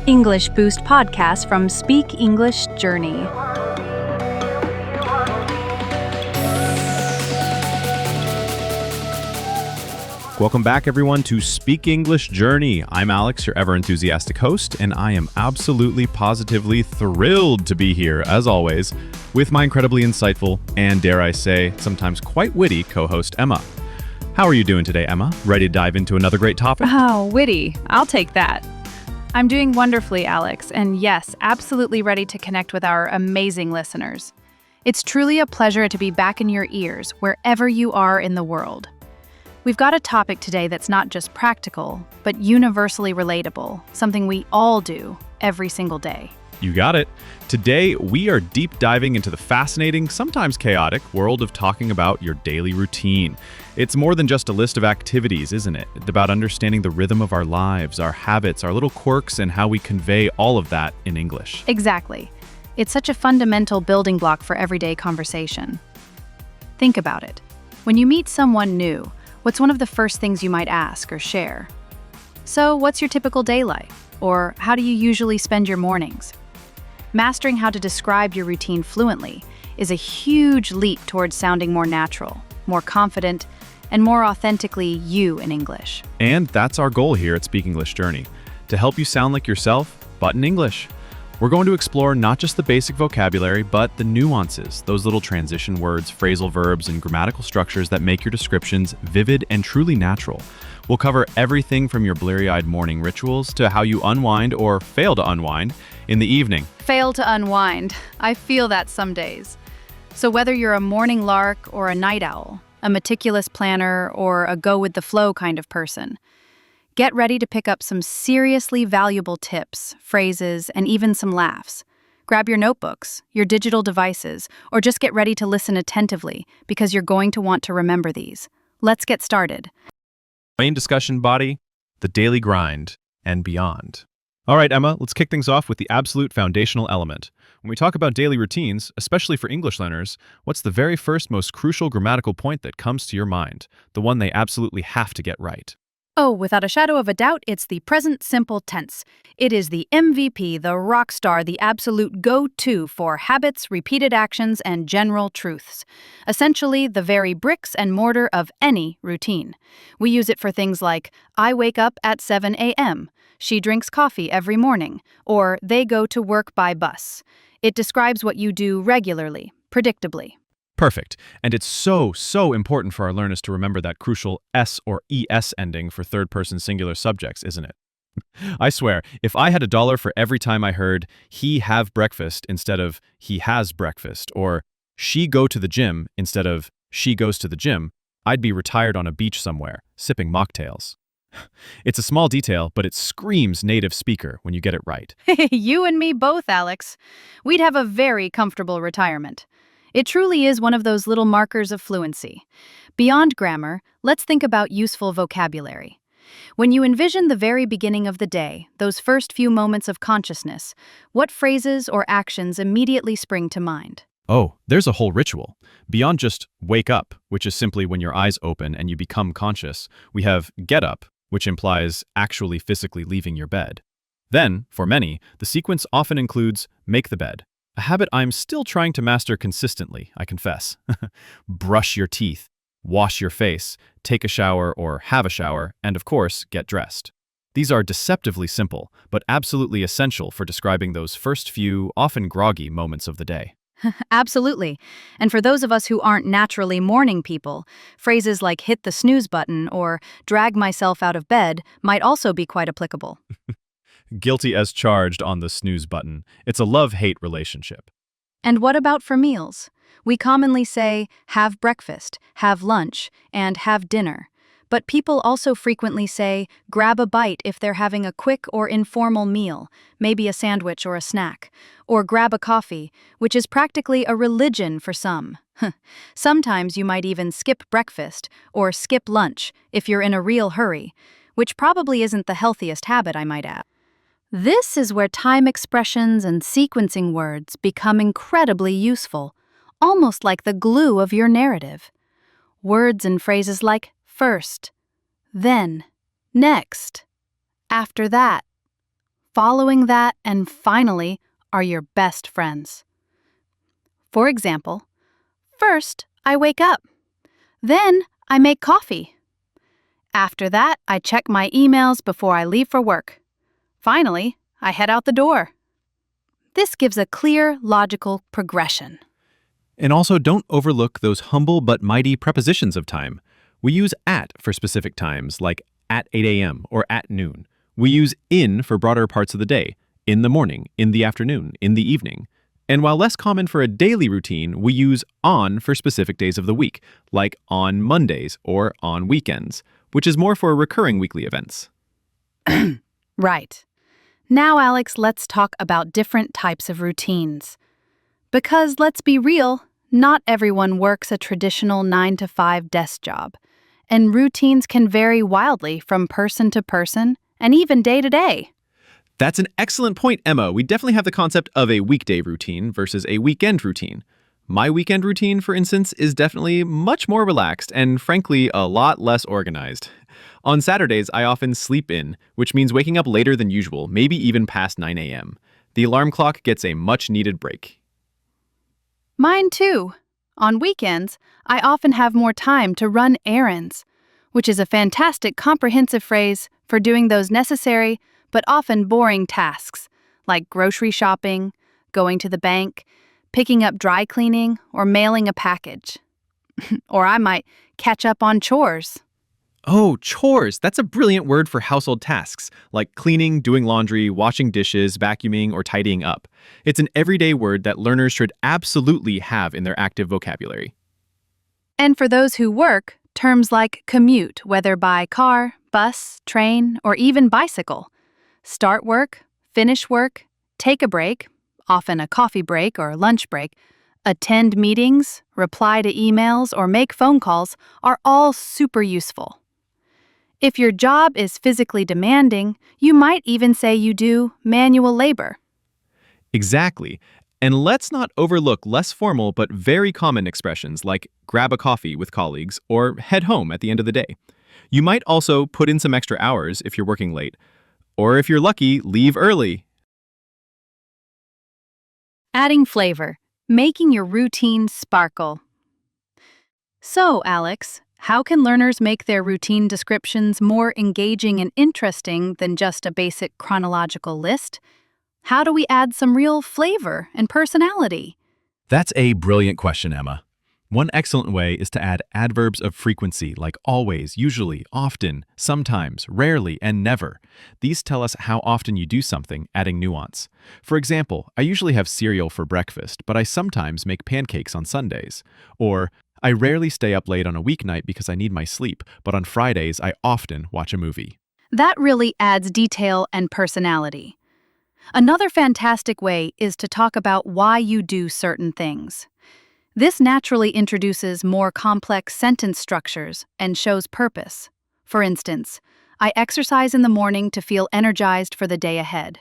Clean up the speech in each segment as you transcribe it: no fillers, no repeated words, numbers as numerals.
English Boost podcast from Speak English Journey. Welcome back, everyone, to Speak English Journey. I'm Alex, your ever-enthusiastic host, and I am absolutely, positively thrilled to be here, as always, with my incredibly insightful and, dare I say, sometimes quite witty co-host, Emma. How are you doing today, Emma? Ready to dive into another great topic? Oh, witty. I'll take that. I'm doing wonderfully, Alex, and yes, absolutely ready to connect with our amazing listeners. It's truly a pleasure to be back in your ears, wherever you are in the world. We've got a topic today that's not just practical, but universally relatable, something we all do every single day. You got it. Today, we are deep diving into the fascinating, sometimes chaotic, world of talking about your daily routine. It's more than just a list of activities, isn't it? It's about understanding the rhythm of our lives, our habits, our little quirks, and how we convey all of that in English. Exactly. It's such a fundamental building block for everyday conversation. Think about it. When you meet someone new, what's one of the first things you might ask or share? So, what's your typical day like? Or how do you usually spend your mornings? Mastering how to describe your routine fluently is a huge leap towards sounding more natural, more confident, and more authentically you in English. And that's our goal here at Speak English Journey, to help you sound like yourself, but in English. We're going to explore not just the basic vocabulary, but the nuances, those little transition words, phrasal verbs, and grammatical structures that make your descriptions vivid and truly natural. We'll cover everything from your bleary-eyed morning rituals to how you unwind or fail to unwind in the evening. Fail to unwind. I feel that some days. So whether you're a morning lark or a night owl, a meticulous planner or a go-with-the-flow kind of person, get ready to pick up some seriously valuable tips, phrases, and even some laughs. Grab your notebooks, your digital devices, or just get ready to listen attentively because you're going to want to remember these. Let's get started. Main discussion body, the daily grind, and beyond. All right, Emma, let's kick things off with the absolute foundational element. When we talk about daily routines, especially for English learners, what's the very first most crucial grammatical point that comes to your mind? The one they absolutely have to get right. Oh, without a shadow of a doubt, it's the present simple tense. It is the MVP, the rock star, the absolute go-to for habits, repeated actions, and general truths. Essentially, the very bricks and mortar of any routine. We use it for things like, I wake up at 7 a.m., she drinks coffee every morning, or they go to work by bus. It describes what you do regularly, predictably. Perfect. And it's so important for our learners to remember that crucial S or ES ending for third-person singular subjects, isn't it? I swear, if I had $1 for every time I heard he have breakfast instead of he has breakfast, or she go to the gym instead of she goes to the gym, I'd be retired on a beach somewhere, sipping mocktails. It's a small detail, but it screams native speaker when you get it right. You and me both, Alex. We'd have a very comfortable retirement. It truly is one of those little markers of fluency. Beyond grammar, let's think about useful vocabulary. When you envision the very beginning of the day, those first few moments of consciousness, what phrases or actions immediately spring to mind? Oh, there's a whole ritual. Beyond just wake up, which is simply when your eyes open and you become conscious, we have get up, which implies actually physically leaving your bed. Then, for many, the sequence often includes make the bed. A habit I'm still trying to master consistently, I confess. Brush your teeth, wash your face, take a shower or have a shower, and of course, get dressed. These are deceptively simple, but absolutely essential for describing those first few, often groggy moments of the day. Absolutely. And for those of us who aren't naturally morning people, phrases like hit the snooze button or drag myself out of bed might also be quite applicable. Guilty as charged on the snooze button. It's a love-hate relationship. And what about for meals? We commonly say, have breakfast, have lunch, and have dinner. But people also frequently say, grab a bite if they're having a quick or informal meal, maybe a sandwich or a snack, or grab a coffee, which is practically a religion for some. Sometimes you might even skip breakfast or skip lunch if you're in a real hurry, which probably isn't the healthiest habit, I might add. This is where time expressions and sequencing words become incredibly useful, almost like the glue of your narrative. Words and phrases like first, then, next, after that, following that, and finally, are your best friends. For example, first, I wake up. Then, I make coffee. After that, I check my emails before I leave for work. Finally, I head out the door. This gives a clear, logical progression. And also, don't overlook those humble but mighty prepositions of time. We use at for specific times, like at 8 a.m. or at noon. We use in for broader parts of the day, in the morning, in the afternoon, in the evening. And while less common for a daily routine, we use on for specific days of the week, like on Mondays or on weekends, which is more for recurring weekly events. Right. Now, Alex, let's talk about different types of routines. Because let's be real, not everyone works a traditional 9-to-5 desk job, and routines can vary wildly from person to person and even day to day. That's an excellent point, Emma. We definitely have the concept of a weekday routine versus a weekend routine. My weekend routine, for instance, is definitely much more relaxed and, frankly, a lot less organized. On Saturdays, I often sleep in, which means waking up later than usual, maybe even past 9 a.m. The alarm clock gets a much-needed break. Mine too. On weekends, I often have more time to run errands, which is a fantastic comprehensive phrase for doing those necessary but often boring tasks, like grocery shopping, going to the bank, picking up dry cleaning, or mailing a package. Or I might catch up on chores. Oh, chores! That's a brilliant word for household tasks, like cleaning, doing laundry, washing dishes, vacuuming, or tidying up. It's an everyday word that learners should absolutely have in their active vocabulary. And for those who work, terms like commute, whether by car, bus, train, or even bicycle. Start work, finish work, take a break, often a coffee break or lunch break, attend meetings, reply to emails, or make phone calls are all super useful. If your job is physically demanding, you might even say you do manual labor. Exactly. And let's not overlook less formal but very common expressions like grab a coffee with colleagues or head home at the end of the day. You might also put in some extra hours if you're working late, or if you're lucky, leave early. Adding flavor, making your routine sparkle. So, Alex, how can learners make their routine descriptions more engaging and interesting than just a basic chronological list? How do we add some real flavor and personality? That's a brilliant question, Emma. One excellent way is to add adverbs of frequency like always, usually, often, sometimes, rarely, and never. These tell us how often you do something, adding nuance. For example, I usually have cereal for breakfast, but I sometimes make pancakes on Sundays. Or, I rarely stay up late on a weeknight because I need my sleep, but on Fridays I often watch a movie. That really adds detail and personality. Another fantastic way is to talk about why you do certain things. This naturally introduces more complex sentence structures and shows purpose. For instance, I exercise in the morning to feel energized for the day ahead.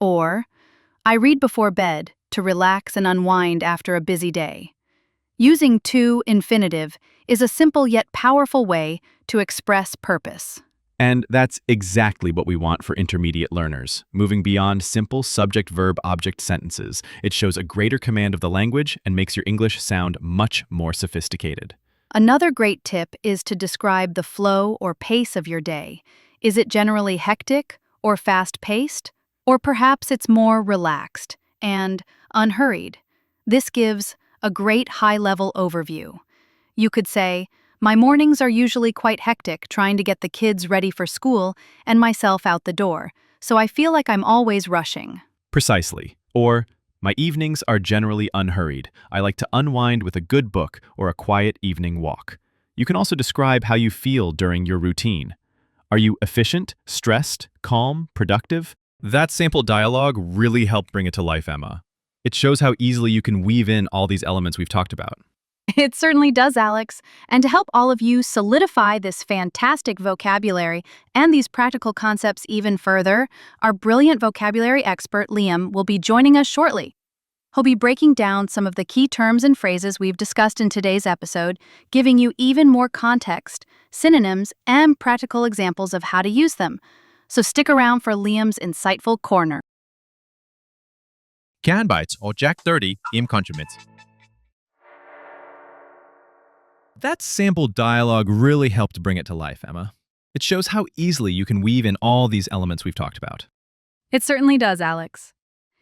Or, I read before bed to relax and unwind after a busy day. Using to infinitive is a simple yet powerful way to express purpose. And that's exactly what we want for intermediate learners. Moving beyond simple subject-verb-object sentences, it shows a greater command of the language and makes your English sound much more sophisticated. Another great tip is to describe the flow or pace of your day. Is it generally hectic or fast-paced? Or perhaps it's more relaxed and unhurried. This gives a great high-level overview. You could say, my mornings are usually quite hectic trying to get the kids ready for school and myself out the door, so I feel like I'm always rushing. Precisely. Or, my evenings are generally unhurried. I like to unwind with a good book or a quiet evening walk. You can also describe how you feel during your routine. Are you efficient, stressed, calm, productive? That sample dialogue really helped bring it to life, Emma. It shows how easily you can weave in all these elements we've talked about. It certainly does, Alex. And to help all of you solidify this fantastic vocabulary and these practical concepts even further, our brilliant vocabulary expert, Liam, will be joining us shortly. He'll be breaking down some of the key terms and phrases we've discussed in today's episode, giving you even more context, synonyms, and practical examples of how to use them. So stick around for Liam's insightful corner. Can bites or Jack 30 im consummate. That sample dialogue really helped bring it to life, Emma. It shows how easily you can weave in all these elements we've talked about. It certainly does, Alex.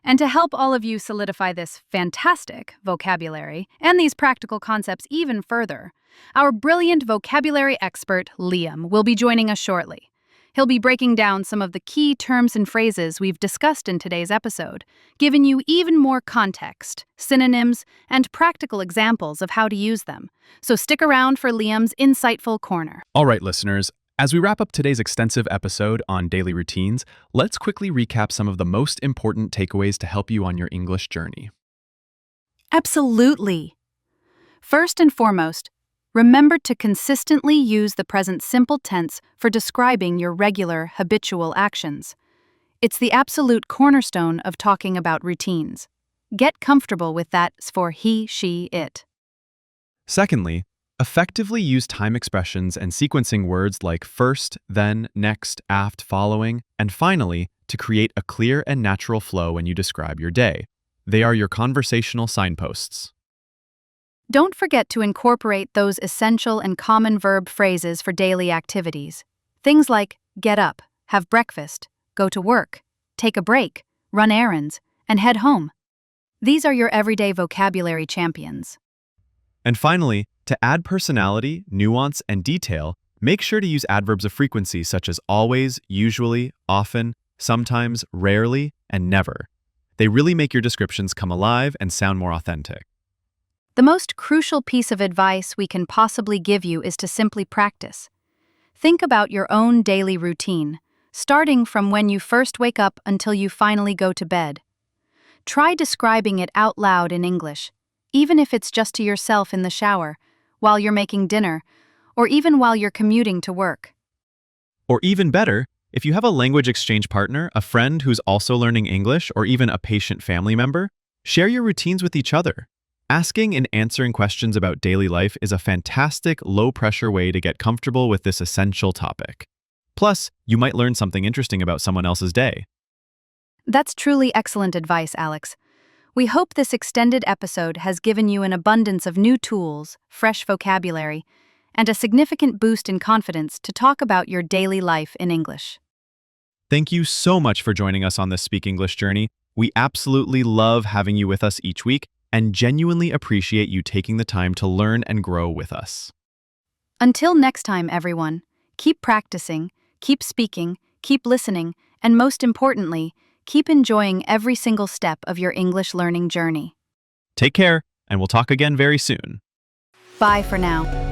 And to help all of you solidify this fantastic vocabulary and these practical concepts even further, our brilliant vocabulary expert, Liam, will be joining us shortly. He'll be breaking down some of the key terms and phrases we've discussed in today's episode, giving you even more context, synonyms, and practical examples of how to use them. So stick around for Liam's insightful corner. All right, listeners, as we wrap up today's extensive episode on daily routines, let's quickly recap some of the most important takeaways to help you on your English journey. Absolutely. First and foremost, remember to consistently use the present simple tense for describing your regular, habitual actions. It's the absolute cornerstone of talking about routines. Get comfortable with that for he, she, it. Secondly, effectively use time expressions and sequencing words like first, then, next, aft, following, and finally, to create a clear and natural flow when you describe your day. They are your conversational signposts. Don't forget to incorporate those essential and common verb phrases for daily activities. Things like get up, have breakfast, go to work, take a break, run errands, and head home. These are your everyday vocabulary champions. And finally, to add personality, nuance, and detail, make sure to use adverbs of frequency such as always, usually, often, sometimes, rarely, and never. They really make your descriptions come alive and sound more authentic. The most crucial piece of advice we can possibly give you is to simply practice. Think about your own daily routine, starting from when you first wake up until you finally go to bed. Try describing it out loud in English, even if it's just to yourself in the shower, while you're making dinner, or even while you're commuting to work. Or even better, if you have a language exchange partner, a friend who's also learning English, or even a patient family member, share your routines with each other. Asking and answering questions about daily life is a fantastic, low-pressure way to get comfortable with this essential topic. Plus, you might learn something interesting about someone else's day. That's truly excellent advice, Alex. We hope this extended episode has given you an abundance of new tools, fresh vocabulary, and a significant boost in confidence to talk about your daily life in English. Thank you so much for joining us on this Speak English journey. We absolutely love having you with us each week and genuinely appreciate you taking the time to learn and grow with us. Until next time, everyone, keep practicing, keep speaking, keep listening, and most importantly, keep enjoying every single step of your English learning journey. Take care, and we'll talk again very soon. Bye for now.